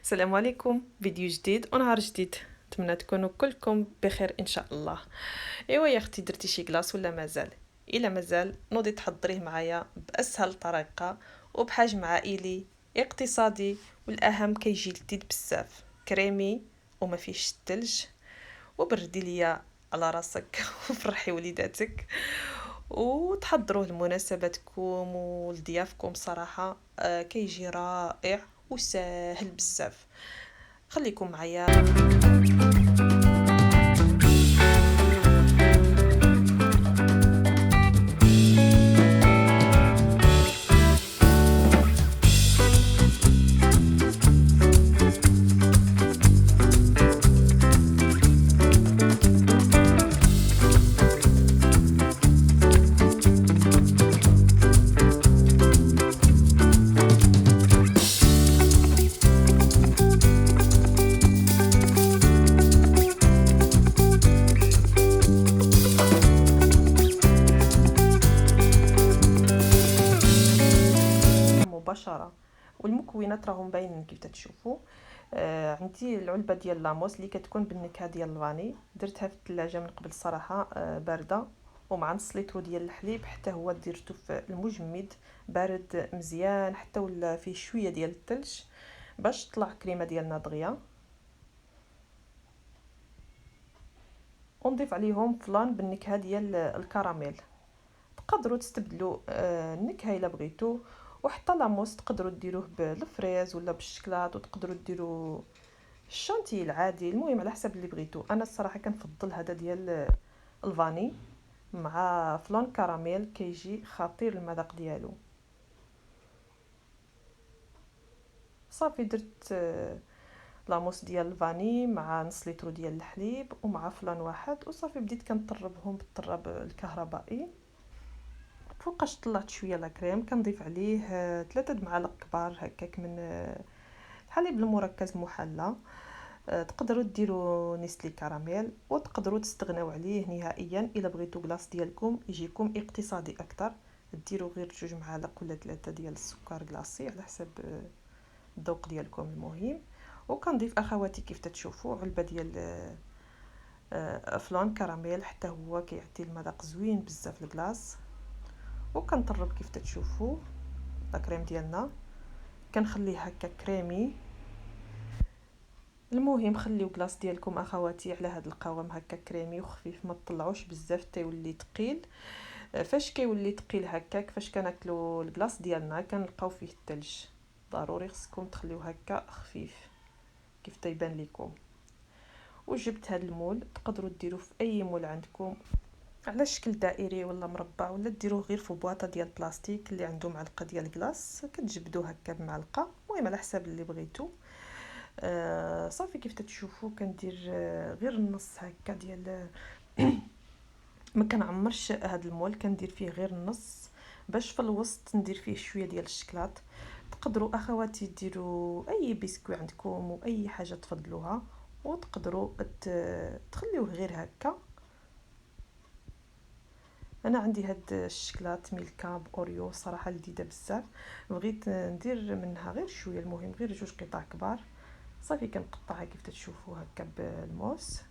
السلام عليكم، فيديو جديد ونهار جديد. نتمنى تكونوا كلكم بخير ان شاء الله. ايوا يا اختي، درتي شي كلاص ولا مازال؟ الا مازال نوضي تحضريه معايا باسهل طريقه وبحجم عائلي اقتصادي، والاهم كيجي لذيذ بزاف، كريمي وما فيهش الثلج. وبردي ليا على راسك وفرحي وليداتك، وتحضروه لمناسباتكم ولضيافكم. صراحه كيجي رائع وسهل بزاف. خليكم معايا. مباشره، والمكونات راهم باينين كيف تشوفوا. عندي العلبه ديال لاموس اللي كتكون بالنكهه ديال الفاني، درتها في الثلاجه من قبل صراحه بارده، ومع نص لتر ديال الحليب حتى هو درته في المجمد بارد مزيان حتى ولا فيه شويه ديال الثلج باش تطلع كريمه ديالنا دغيا. ونضيف عليهم فلان بالنكهه ديال الكراميل. تقدروا تستبدلوا النكهه الا بغيتوا، وحتى لاموس تقدروا ديروه بالفريز ولا بالشكلاط، وتقدروا ديروا الشانتي العادي، المهم على حسب اللي بغيتوا. انا الصراحه كنفضل هذا ديال الفاني مع فلان كراميل، كيجي خطير المذاق ديالو. صافي درت لاموس ديال الفاني مع نص لتر ديال الحليب ومع فلان واحد، وصافي بديت كنطربهم بالطراب الكهربائي. فوقاش طلعت شويه لا كريم كنضيف عليه 3 معالق كبار هكاك من الحليب المركز محلى. تقدروا ديروا نيسلي كراميل، وتقدروا تستغناو عليه نهائيا الا بغيتوا كلاص ديالكم يجيكم اقتصادي اكثر. ديروا غير 2 معالق ولا 3 ديال السكر كلاصي على حسب الذوق ديالكم المهم. وكنضيف اخواتي كيف تشوفوا علبه ديال فلان كراميل، حتى هو كيعطي المذاق زوين بزاف الكلاص. وكنطرب كيف تشوفوا لا كريم ديالنا، كنخليه هكا كريمي. المهم خليو كلاص ديالكم اخواتي على هذا القوام هكا كريمي وخفيف، ما تطلعوش بزاف حتى يولي ثقيل. فاش كيولي ثقيل هكاك، فاش كناكلوا الكلاص ديالنا كنلقاو فيه الثلج، ضروري خصكم تخليوه هكا خفيف كيف تيبان لكم. وجبت هذا المول، تقدروا ديروه في اي مول عندكم على شكل دائري ولا مربع، ولا ديروه غير في بواطه ديال البلاستيك اللي عنده معلقه ديال الكلاص كتجبدوه هكا بمعلقه، المهم على حساب اللي بغيتو. صافي كيف تشوفوا كندير غير النص هكا ديال ما كنعمرش هذا المول، كندير فيه غير النص باش في الوسط ندير فيه شويه ديال الشكلاط. تقدروا اخواتي ديروا اي بسكوي عندكم واي حاجه تفضلوها، وتقدروا تخليوه غير هكا. انا عندي هاد الشكلاط ميلكا باوريو صراحه لذيذه بزاف، بغيت ندير منها غير شويه، المهم غير 2 قطع كبار. صافي كنقطعها كيف تشوفوا هكا بالموس.